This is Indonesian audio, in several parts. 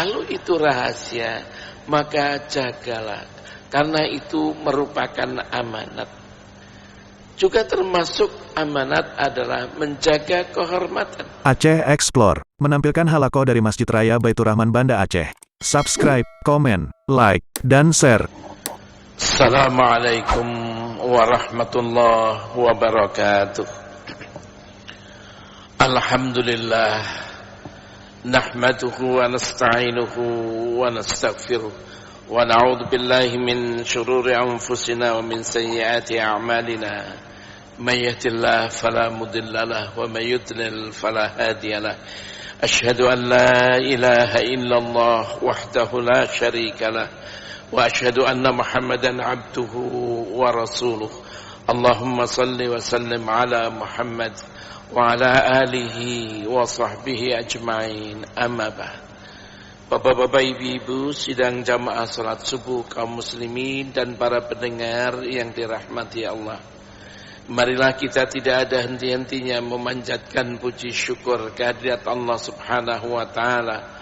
Kalau itu rahasia, maka jagalah, karena itu merupakan amanat. Juga termasuk amanat adalah menjaga kehormatan. Aceh Explore menampilkan halaqah dari Masjid Raya Baitur Rahman Banda Aceh. Subscribe, komen, like, dan share. Assalamualaikum warahmatullahi wabarakatuh. Alhamdulillah, nahmaduhu wa nasta'inuhu wa nastaghfiruh wa na'udzu billahi min shururi anfusina wa min sayyiati a'malina. May yahdihillahu fala mudilla lahu wa may yudlil fala hadiya lahu. Asyhadu an la ilaha illallah wahdahu la syarika lahu wa asyhadu anna Muhammadan abduhu wa rasuluh. Allahumma salli wa sallim ala Muhammad wa ala alihi wa sahbihi ajma'in. Amma ba'd. Bapak-bapak, ibu-ibu, sidang jamaah salat subuh kaum muslimin dan para pendengar yang dirahmati Allah. Marilah kita tidak ada henti-hentinya memanjatkan puji syukur kehadirat Allah Subhanahu wa taala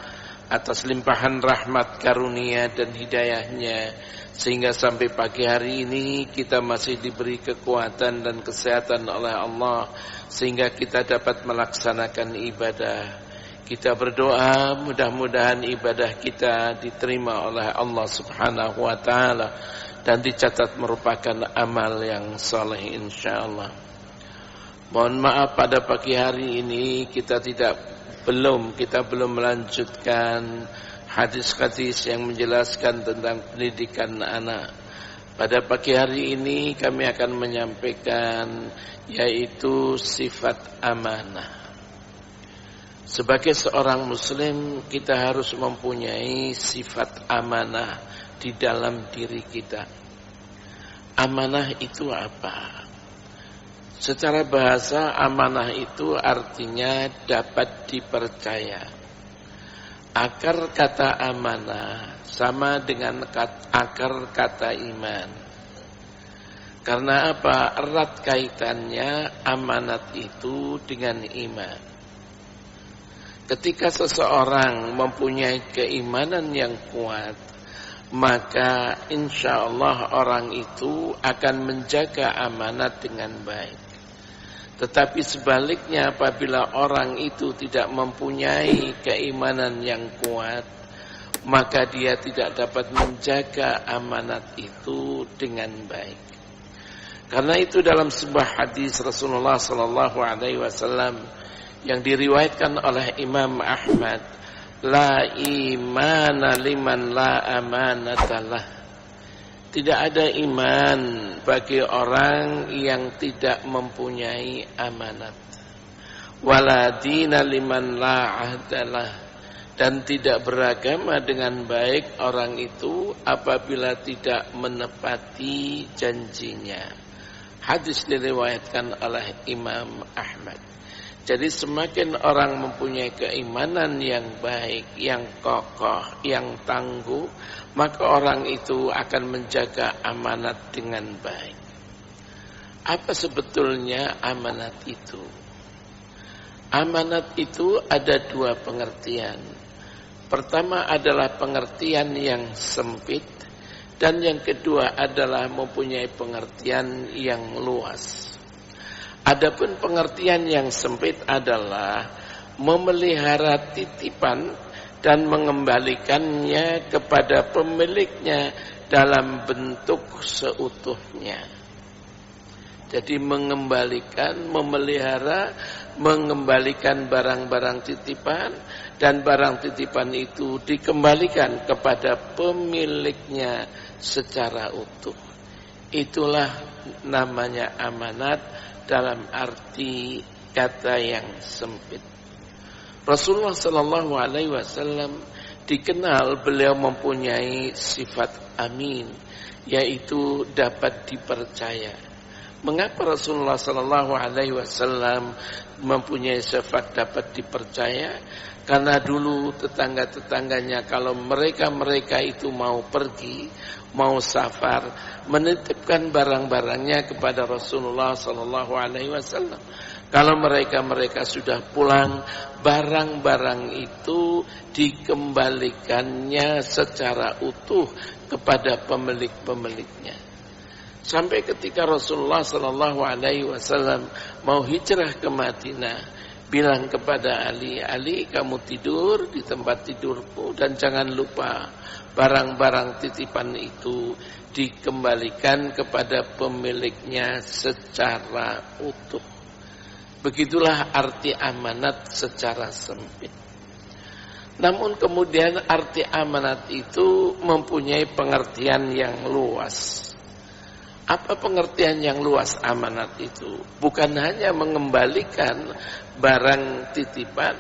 atas limpahan rahmat, karunia dan hidayahnya, sehingga sampai pagi hari ini kita masih diberi kekuatan dan kesehatan oleh Allah, sehingga kita dapat melaksanakan ibadah. Kita berdoa mudah-mudahan ibadah kita diterima oleh Allah Subhanahu wa taala dan dicatat merupakan amal yang saleh insyaallah. Mohon maaf pada pagi hari ini kita belum melanjutkan hadis-hadis yang menjelaskan tentang pendidikan anak. Pada pagi hari ini kami akan menyampaikan yaitu sifat amanah. Sebagai seorang muslim kita harus mempunyai sifat amanah di dalam diri kita. Amanah itu apa? Secara bahasa amanah itu artinya dapat dipercaya. Akar kata amanah sama dengan akar kata iman. Karena apa? Erat kaitannya amanat itu dengan iman. Ketika seseorang mempunyai keimanan yang kuat, maka insya Allah orang itu akan menjaga amanat dengan baik. Tetapi sebaliknya apabila orang itu tidak mempunyai keimanan yang kuat, maka dia tidak dapat menjaga amanat itu dengan baik. Karena itu dalam sebuah hadis Rasulullah SAW yang diriwayatkan oleh Imam Ahmad, la imana liman la amanatalah. Tidak ada iman bagi orang yang tidak mempunyai amanat. Wala dina liman la ahdalah. Dan tidak beragama dengan baik orang itu apabila tidak menepati janjinya. Hadis diriwayatkan oleh Imam Ahmad. Jadi semakin orang mempunyai keimanan yang baik, yang kokoh, yang tangguh, maka orang itu akan menjaga amanat dengan baik. Apa sebetulnya amanat itu? Amanat itu ada dua pengertian. Pertama adalah pengertian yang sempit, dan yang kedua adalah mempunyai pengertian yang luas. Adapun pengertian yang sempit adalah memelihara titipan dan mengembalikannya kepada pemiliknya dalam bentuk seutuhnya. Jadi memelihara, mengembalikan barang-barang titipan, dan barang titipan itu dikembalikan kepada pemiliknya secara utuh. Itulah namanya amanat dalam arti kata yang sempit. Rasulullah sallallahu alaihi wasallam dikenal beliau mempunyai sifat amin, yaitu dapat dipercaya. Mengapa Rasulullah sallallahu alaihi wasallam mempunyai sifat dapat dipercaya? Karena dulu tetangga-tetangganya kalau mereka itu mau pergi, mau safar, menitipkan barang-barangnya kepada Rasulullah sallallahu alaihi wasallam. Kalau mereka sudah pulang, barang-barang itu dikembalikannya secara utuh kepada pemilik-pemiliknya. Sampai ketika Rasulullah sallallahu alaihi wasallam mau hijrah ke Madinah, bilang kepada Ali, Ali kamu tidur di tempat tidurku dan jangan lupa barang-barang titipan itu dikembalikan kepada pemiliknya secara utuh. Begitulah arti amanat secara sempit. Namun kemudian arti amanat itu mempunyai pengertian yang luas. Apa pengertian yang luas amanat itu? Bukan hanya mengembalikan barang titipan,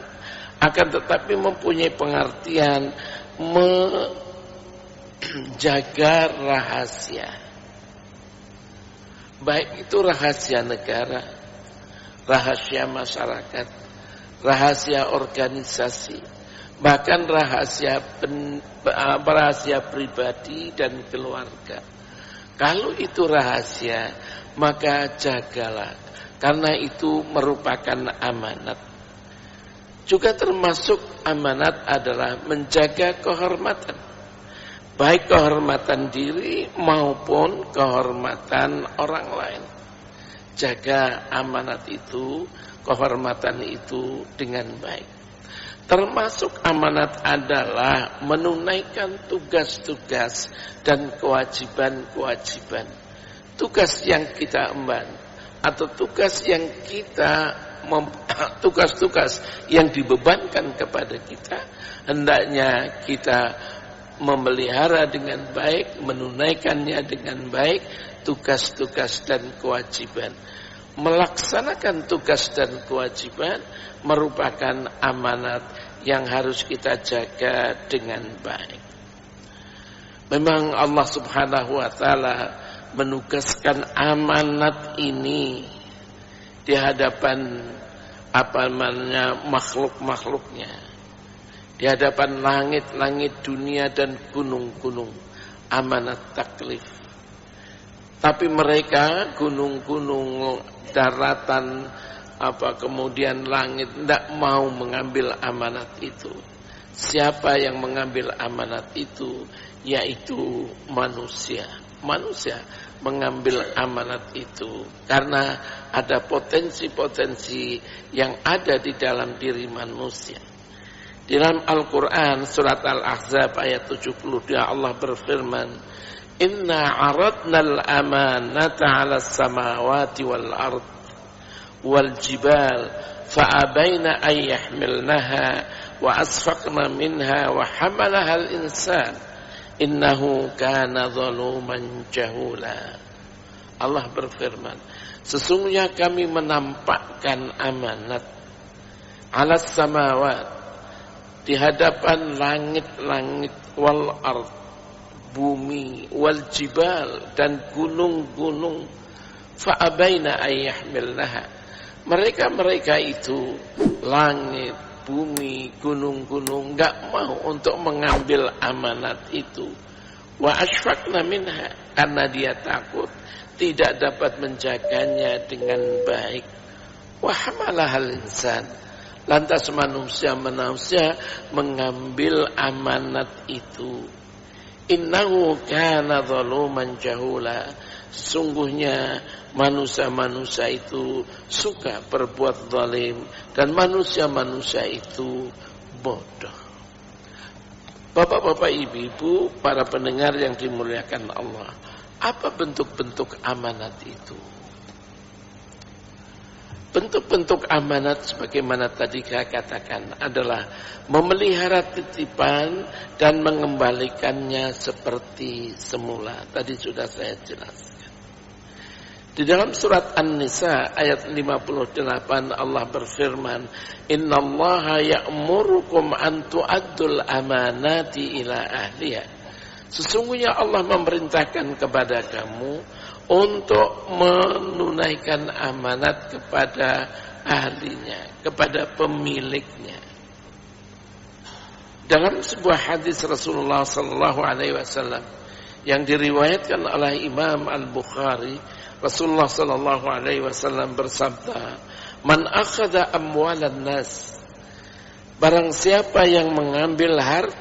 akan tetapi mempunyai pengertian menjaga rahasia. Baik itu rahasia negara, rahasia masyarakat, rahasia organisasi, bahkan rahasia pribadi dan keluarga. Kalau itu rahasia, maka jagalah, karena itu merupakan amanat. Juga termasuk amanat adalah menjaga kehormatan, baik kehormatan diri maupun kehormatan orang lain. Jaga amanat itu, kehormatan itu dengan baik. Termasuk amanat adalah menunaikan tugas-tugas dan kewajiban-kewajiban. Tugas yang kita emban atau tugas yang kita tugas-tugas yang dibebankan kepada kita, hendaknya kita memelihara dengan baik, menunaikannya dengan baik, tugas-tugas dan kewajiban. Melaksanakan tugas dan kewajiban merupakan amanat yang harus kita jaga dengan baik. Memang Allah Subhanahu wa taala menugaskan amanat ini di hadapan makhluk-makhluknya, di hadapan langit-langit dunia dan gunung-gunung, amanat taklif. Tapi mereka gunung-gunung, daratan, kemudian langit tidak mau mengambil amanat itu. Siapa yang mengambil amanat itu? Yaitu manusia. Manusia mengambil amanat itu karena ada potensi-potensi yang ada di dalam diri manusia. Di dalam Al-Quran surat Al-Ahzab ayat 72 Allah berfirman, Inna aradnal amanata 'alas samawati wal ard wal jibal fa'abaina an yahmilnaha wa asfaqna minha wa hamalaha al-insan innahu kana zaluman jahula. Allah berfirman, sesungguhnya kami menampakkan amanat 'alas samawat, di hadapan langit-langit, wal ard, bumi, wal jibal, dan gunung-gunung, fa'abaina ayyahmilnaha. Mereka itu, langit, bumi, gunung-gunung, enggak mau untuk mengambil amanat itu. Wa asfaqna minha, karena dia takut tidak dapat menjaganya dengan baik. Wa hamalahal insan, lantas manusia mengambil amanat itu. Innahu kana zaluman jahula, sesungguhnya manusia itu suka berbuat zalim dan manusia itu bodoh. Bapak-bapak, ibu-ibu, para pendengar yang dimuliakan Allah, apa bentuk-bentuk amanat itu? Bentuk-bentuk amanat sebagaimana tadi saya katakan adalah memelihara titipan dan mengembalikannya seperti semula. Tadi sudah saya jelaskan. Di dalam surat An-Nisa ayat 58 Allah berfirman, Innallaha ya'murukum an tu'addul amanati ila ahliha. Sesungguhnya Allah memerintahkan kepada kamu untuk menunaikan amanat kepada ahlinya, kepada pemiliknya. Dalam sebuah hadis Rasulullah sallallahu alaihi wasallam yang diriwayatkan oleh Imam Al-Bukhari, Rasulullah sallallahu alaihi wasallam bersabda, Man akhadha amwalan nas, barang siapa yang mengambil harta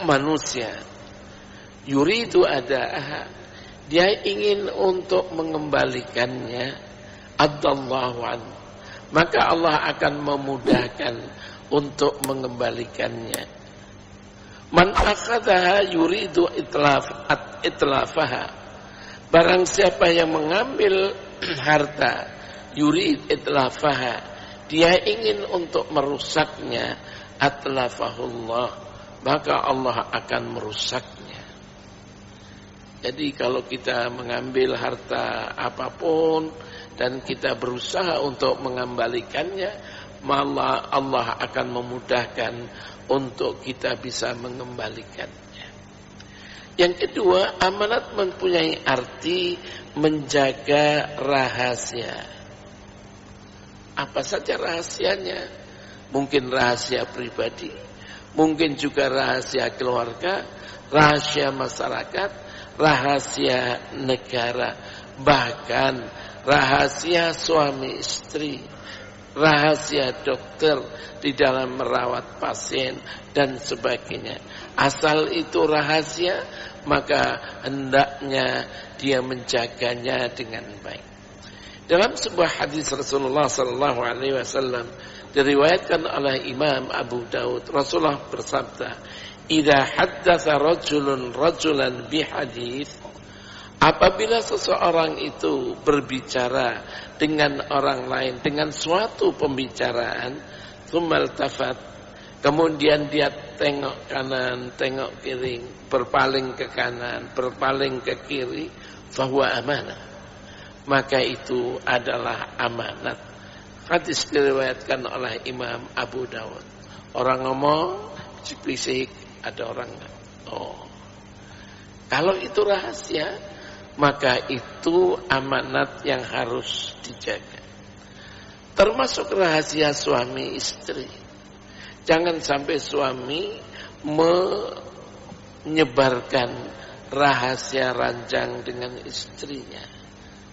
manusia, yuridu adaaha, dia ingin untuk mengembalikannya, adallahu an, maka Allah akan memudahkan untuk mengembalikannya. Man akhadha yuridu itlafaha, barang siapa yang mengambil harta, yurid itlafaha, dia ingin untuk merusaknya, atlafahullah, maka Allah akan merusaknya. Jadi kalau kita mengambil harta apapun dan kita berusaha untuk mengembalikannya, malah Allah akan memudahkan untuk kita bisa mengembalikannya. Yang kedua, amanat mempunyai arti menjaga rahasia. Apa saja rahasianya? Mungkin rahasia pribadi, mungkin juga rahasia keluarga, rahasia masyarakat, rahasia negara, bahkan rahasia suami istri, rahasia dokter di dalam merawat pasien dan sebagainya. Asal itu rahasia, maka hendaknya dia menjaganya dengan baik. Dalam sebuah hadis Rasulullah sallallahu alaihi wasallam diriwayatkan oleh Imam Abu Daud, Rasulullah bersabda, "Idza haddatsa rajulun rajulan bihadits," apabila seseorang itu berbicara dengan orang lain dengan suatu pembicaraan, tsummal tafat, kemudian dia tengok kanan, tengok kiri, berpaling ke kanan, berpaling ke kiri, fahuwa amanah, maka itu adalah amanat. Hadis diriwayatkan oleh Imam Abu Dawud. Orang ngomong bisik-bisik, ada orang kalau itu rahasia, maka itu amanat yang harus dijaga. Termasuk rahasia suami istri. Jangan sampai suami menyebarkan rahasia ranjang dengan istrinya.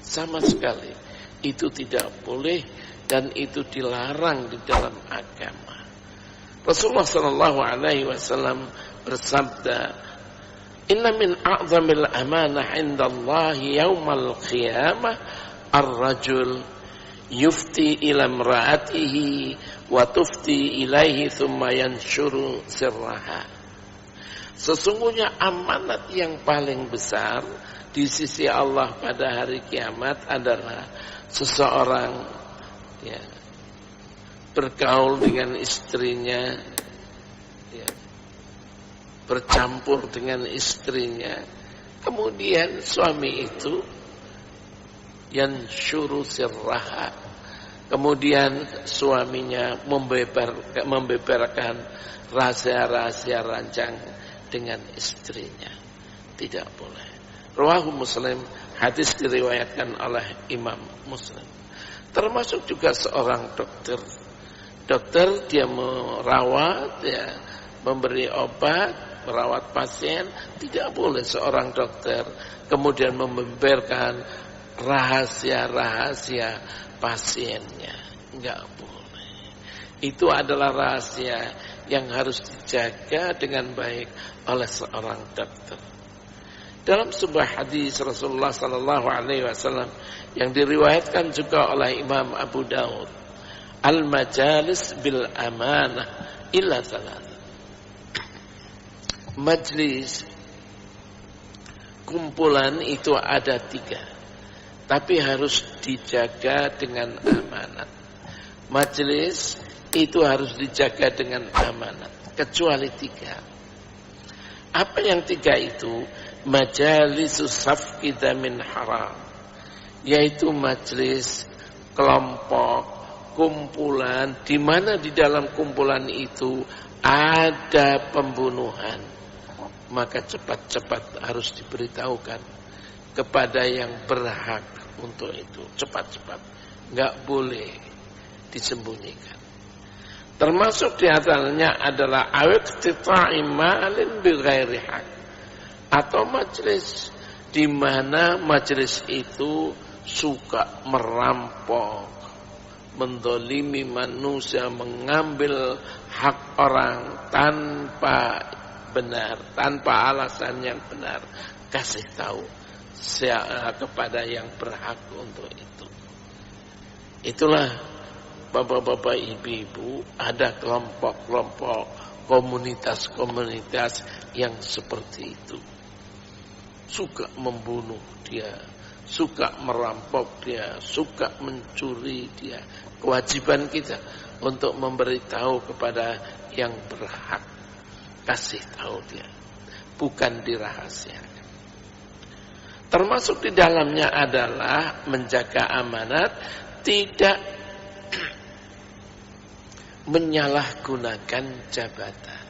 Sama sekali itu tidak boleh dan itu dilarang di dalam agama. Rasulullah sallallahu alaihi wasallam bersabda, "Inna min a'zamil amanah 'indallahi yaumal qiyamah ar-rajul yufti ila imra'atihi wa tufti ilaihi thumma yanshuru sirraha." Sesungguhnya amanat yang paling besar di sisi Allah pada hari kiamat adalah seseorang bergaul dengan istrinya, bercampur dengan istrinya, kemudian suami itu yanshuru sirraha, kemudian suaminya membeberkan rahasia-rahasia rancang dengan istrinya. Tidak boleh. Rawahu Muslim, hadis diriwayatkan oleh Imam Muslim. Termasuk juga seorang dokter. Dokter dia merawat, memberi obat, merawat pasien. Tidak boleh seorang dokter kemudian membeberkan rahasia-rahasia pasiennya. Enggak boleh. Itu adalah rahasia yang harus dijaga dengan baik oleh seorang dokter. Dalam sebuah hadis Rasulullah sallallahu alaihi wasallam yang diriwayatkan juga oleh Imam Abu Daud, al-majalis bil amanah illa thalath. Majlis kumpulan itu ada 3, tapi harus dijaga dengan amanat. Majlis itu harus dijaga dengan amanat, kecuali 3. Apa yang 3 itu? Majalisus safqi damin haram, yaitu majlis kelompok, kumpulan, di mana di dalam kumpulan itu ada pembunuhan, maka cepat-cepat harus diberitahukan kepada yang berhak untuk itu. Cepat-cepat, enggak boleh disembunyikan. Termasuk di antaranya adalah iqtita'i malin bighairi haq, atau majelis di mana majelis itu suka merampok mendolimi manusia, mengambil hak orang tanpa benar, tanpa alasan yang benar, kasih tahu kepada yang berhak untuk itu. Itulah bapak-bapak, ibu-ibu, ada kelompok-kelompok, komunitas-komunitas yang seperti itu. Suka membunuh dia, suka merampok dia, suka mencuri dia. Kewajiban kita untuk memberitahu kepada yang berhak, kasih tahu dia, bukan dirahasiakan. Termasuk di dalamnya adalah menjaga amanat, tidak menyalahgunakan jabatan.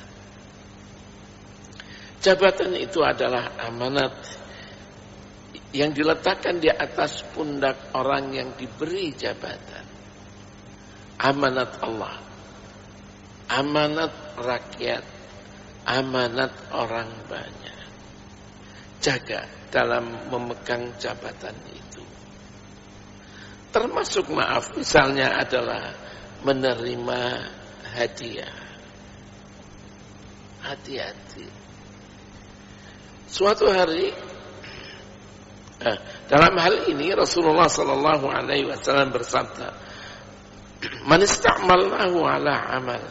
Jabatan itu adalah amanat yang diletakkan di atas pundak orang yang diberi jabatan. Amanat Allah, amanat rakyat, amanat orang banyak. Jaga dalam memegang jabatan itu. Termasuk maaf, misalnya adalah menerima hadiah. Hati-hati. Suatu hari, dalam hal ini Rasulullah sallallahu alaihi wasallam bersabda, "Man ista'malnahu ala amal,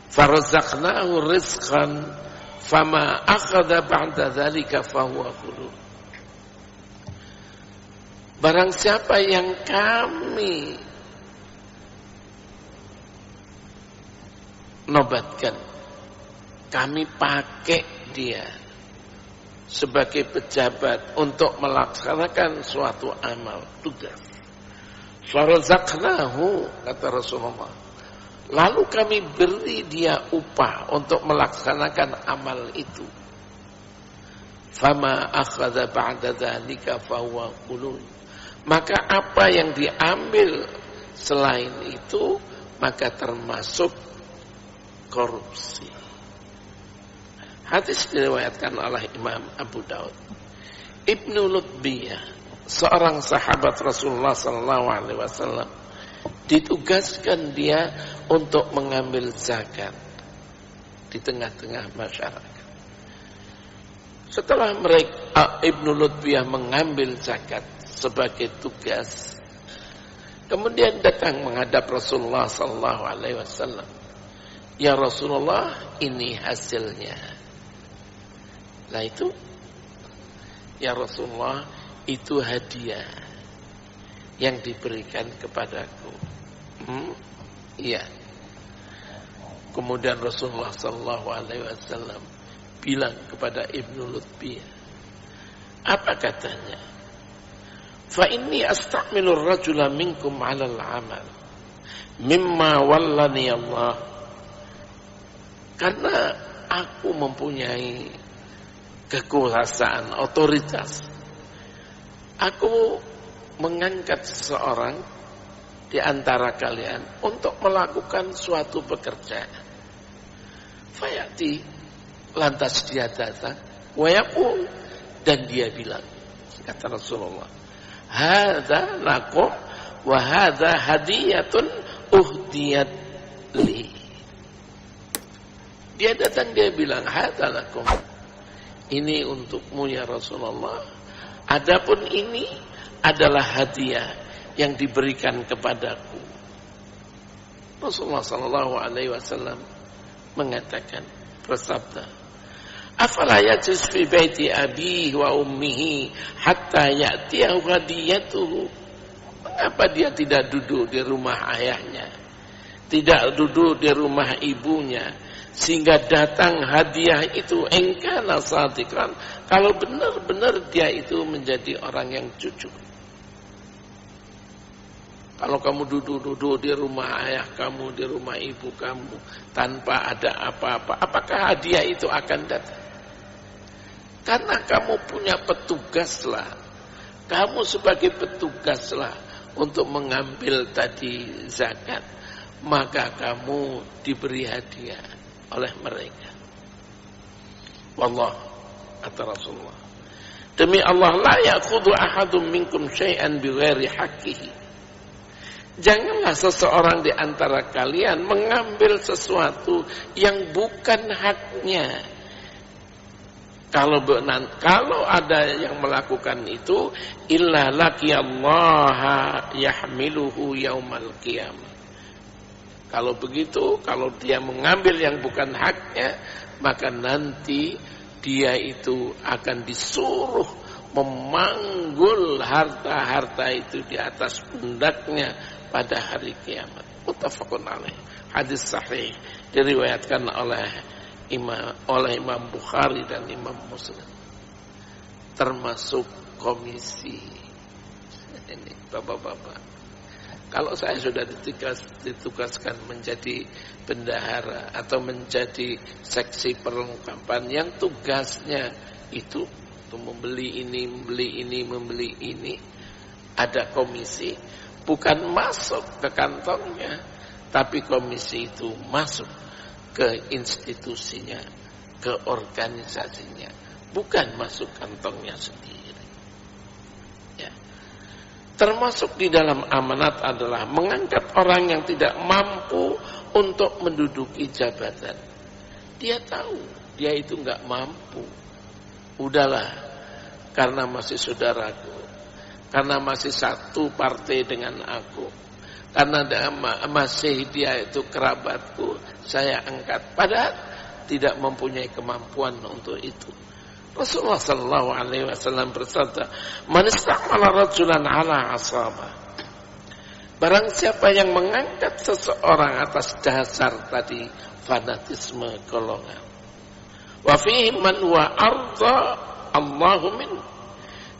farazaqnahu rizqan, fama akhadha ba'da dzalika fahuwa khulud." Barang siapa yang kami nobatkan, kami pakai dia sebagai pejabat untuk melaksanakan suatu amal, tugas. Farazaqnahu, kata Rasulullah, lalu kami beri dia upah untuk melaksanakan amal itu. Fama akhadha ba'da dzalika fahuwa khulud. Maka apa yang diambil selain itu, maka termasuk korupsi. Hadis diriwayatkan oleh Imam Abu Daud. Ibnu Lutbiyah, seorang sahabat Rasulullah SAW, ditugaskan dia untuk mengambil zakat di tengah-tengah masyarakat. Setelah mereka Ibnu Lutbiyah mengambil zakat sebagai tugas, kemudian datang menghadap Rasulullah SAW. Ya Rasulullah, ini hasilnya. Nah itu, ya Rasulullah, itu hadiah yang diberikan kepadaku. Iya. Kemudian Rasulullah SAW bilang kepada Ibnu Lutbiyah, apa katanya? Fa inni asta'milur rajula minkum 'alal 'amal mimma wallani Allah. Karena aku mempunyai kekuasaan, otoritas, aku mengangkat seseorang di antara kalian untuk melakukan suatu pekerjaan. Fayati, lantas dia datang, wayaqul, dan dia bilang, kata Rasulullah, hadza lakum wa hadza hadiyatun uhdiyat li. Dia datang, dia bilang, hadza lakum, ini untukmu ya Rasulullah. Adapun ini adalah hadiah yang diberikan kepadaku. Rasulullah sallallahu alaihi wasallam mengatakan, bersabda, afala yajlis fi baiti abihi wa ummihi hatta ya'tiyahu hadiyatuhu. Mengapa dia tidak duduk di rumah ayahnya, tidak duduk di rumah ibunya, sehingga datang hadiah itu? Engkana sadiqan, kalau benar-benar dia itu menjadi orang yang jujur. Kalau kamu duduk-duduk di rumah ayah kamu, di rumah ibu kamu, tanpa ada apa-apa, apakah hadiah itu akan datang? Karena kamu punya petugaslah, kamu sebagai petugaslah untuk mengambil tadi zakat, maka kamu diberi hadiah oleh mereka. Wallah, kata Rasulullah, demi Allah, la ya'khudhu ahadum minkum syai'an bighairi haqqihi. Janganlah seseorang di antara kalian mengambil sesuatu yang bukan haknya. Kalau ada yang melakukan itu, illa laqiyallaha yahmiluhu yaumal qiyamah. Kalau begitu, kalau dia mengambil yang bukan haknya, maka nanti dia itu akan disuruh memanggul harta-harta itu di atas pundaknya pada hari kiamat. Muttafaqun alaih. Hadis sahih diriwayatkan oleh Imam Bukhari dan Imam Muslim. Termasuk komisi. Ini bapak-bapak. Kalau saya sudah ditugaskan menjadi bendahara atau menjadi seksi perlengkapan yang tugasnya itu untuk membeli ini, ada komisi, bukan masuk ke kantongnya, tapi komisi itu masuk ke institusinya, ke organisasinya, bukan masuk kantongnya sendiri. Ya. Termasuk di dalam amanat adalah mengangkat orang yang tidak mampu untuk menduduki jabatan. Dia tahu dia itu enggak mampu. Udahlah, karena masih saudaraku, karena masih satu partai dengan aku, karena masih dia itu kerabatku, saya angkat. Padahal tidak mempunyai kemampuan untuk itu. Rasulullah sallallahu alaihi wasallam bersabda, "Man istamala rajulan ala asabah." Barang siapa yang mengangkat seseorang atas dasar tadi fanatisme golongan. Wa fihi man huwa arda Allahu min.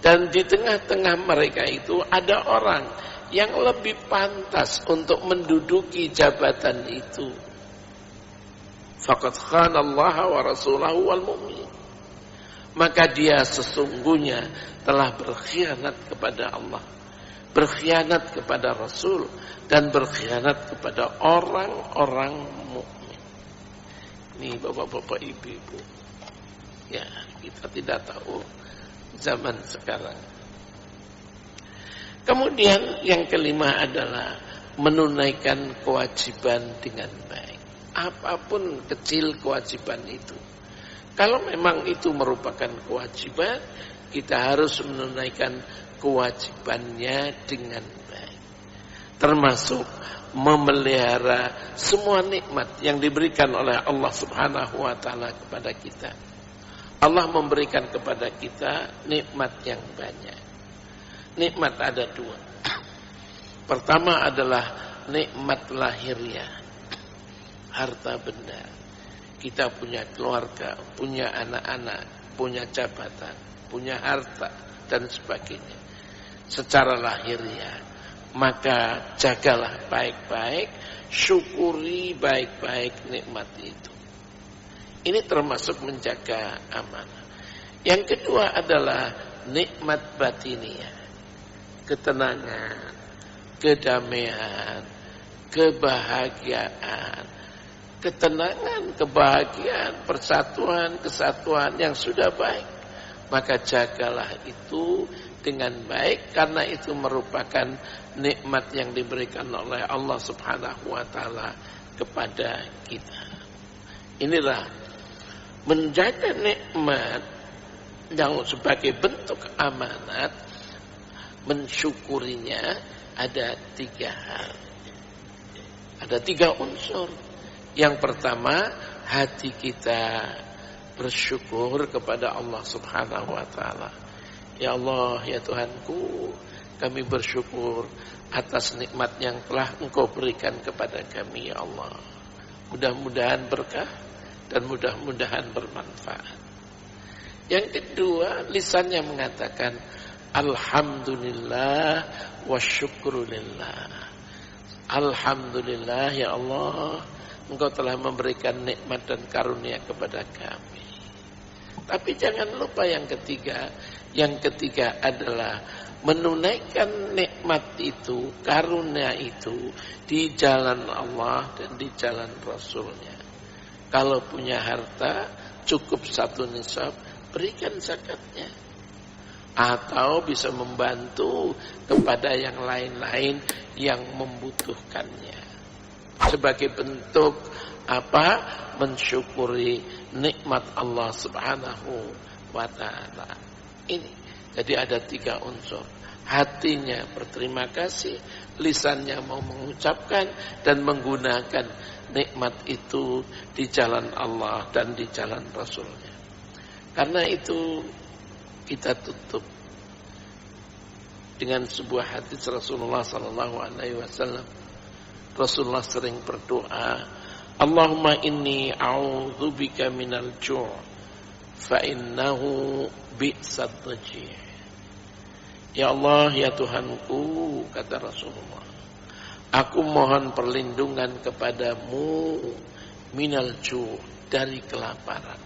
Dan di tengah-tengah mereka itu ada orang yang lebih pantas untuk menduduki jabatan itu. Faqad khana Allah wa rasulahu wal mu'min. Maka dia sesungguhnya telah berkhianat kepada Allah, berkhianat kepada Rasul, dan berkhianat kepada orang-orang mukmin. Ini bapak-bapak, ibu-ibu, ya kita tidak tahu zaman sekarang. Kemudian yang kelima adalah menunaikan kewajiban dengan baik. Apapun kecil kewajiban itu, kalau memang itu merupakan kewajiban, kita harus menunaikan kewajibannya dengan baik. Termasuk memelihara semua nikmat yang diberikan oleh Allah Subhanahu wa taala kepada kita. Allah memberikan kepada kita nikmat yang banyak. Nikmat ada dua. Pertama adalah nikmat lahiriah, harta benda. Kita punya keluarga, punya anak-anak, punya jabatan, punya harta, dan sebagainya. Secara lahiriah, maka jagalah baik-baik, syukuri baik-baik nikmat itu. Ini termasuk menjaga amanah. Yang kedua adalah nikmat batiniah, ketenangan, kedamaian, kebahagiaan. Ketenangan, kebahagiaan, persatuan, kesatuan yang sudah baik. Maka jagalah itu dengan baik, karena itu merupakan nikmat yang diberikan oleh Allah Subhanahu wa taala kepada kita. Inilah menjaga nikmat yang sebagai bentuk amanat, mensyukurinya ada 3 hal. Ada 3 unsur. Yang pertama, hati kita bersyukur kepada Allah Subhanahu wa taala. Ya Allah, ya Tuhanku, kami bersyukur atas nikmat yang telah Engkau berikan kepada kami, ya Allah. Mudah-mudahan berkah dan mudah-mudahan bermanfaat. Yang kedua, lisannya mengatakan alhamdulillah wa syukrulillah. Alhamdulillah ya Allah, Engkau telah memberikan nikmat dan karunia kepada kami. Tapi jangan lupa yang ketiga. Yang ketiga adalah menunaikan nikmat itu, karunia itu di jalan Allah dan di jalan Rasulnya. Kalau punya harta cukup 1 nisab, berikan zakatnya. atau bisa membantu kepada yang lain-lain yang membutuhkannya. Sebagai bentuk apa? Mensyukuri nikmat Allah Subhanahu wa ta'ala. Ini. Jadi ada 3 unsur. Hatinya berterima kasih, lisannya mau mengucapkan dan menggunakan nikmat itu di jalan Allah dan di jalan Rasulnya. Karena itu kita tutup dengan sebuah hadis Rasulullah sallallahu alaihi wasallam. Rasulullah sering berdoa, Allahumma inni a'udzubika minal ju' fa innahu bi'sad dhaji'. Ya Allah, ya Tuhanku, kata Rasulullah, aku mohon perlindungan kepadamu minal ju', dari kelaparan.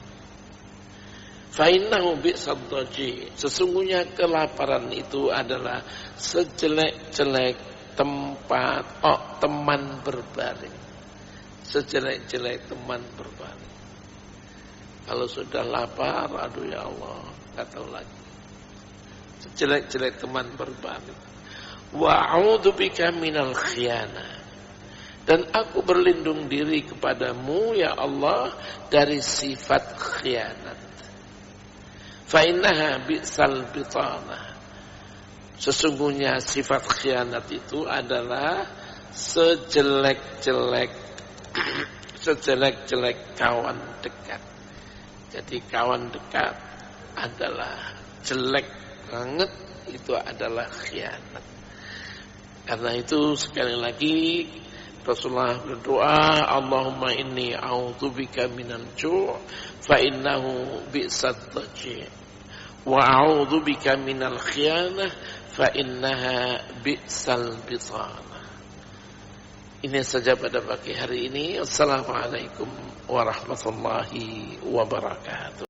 Fa innahu bi'sad dhaji', sesungguhnya kelaparan itu adalah sejelek-jelek tempat teman berbaring. Sejelek-jelek teman berbaring. Kalau sudah lapar, aduh ya Allah, enggak tahu lagi. Sejelek-jelek teman berbaring. Wa a'udzubika minal khiyanah. Dan aku berlindung diri kepadamu ya Allah dari sifat khianat. Fa innaha bi'sal bitanah. Sesungguhnya sifat khianat itu adalah sejelek-jelek kawan dekat. Jadi kawan dekat adalah jelek banget, itu adalah khianat. Karena itu sekali lagi Rasulullah berdoa, Allahumma inni a'udzubika minal ju' fa innahu bi'sad dhaji' wa a'udzubika minal khiyanah fa innaha bi'sal bitanah. Ini saja pada pagi hari ini. Assalamualaikum warahmatullahi wabarakatuh.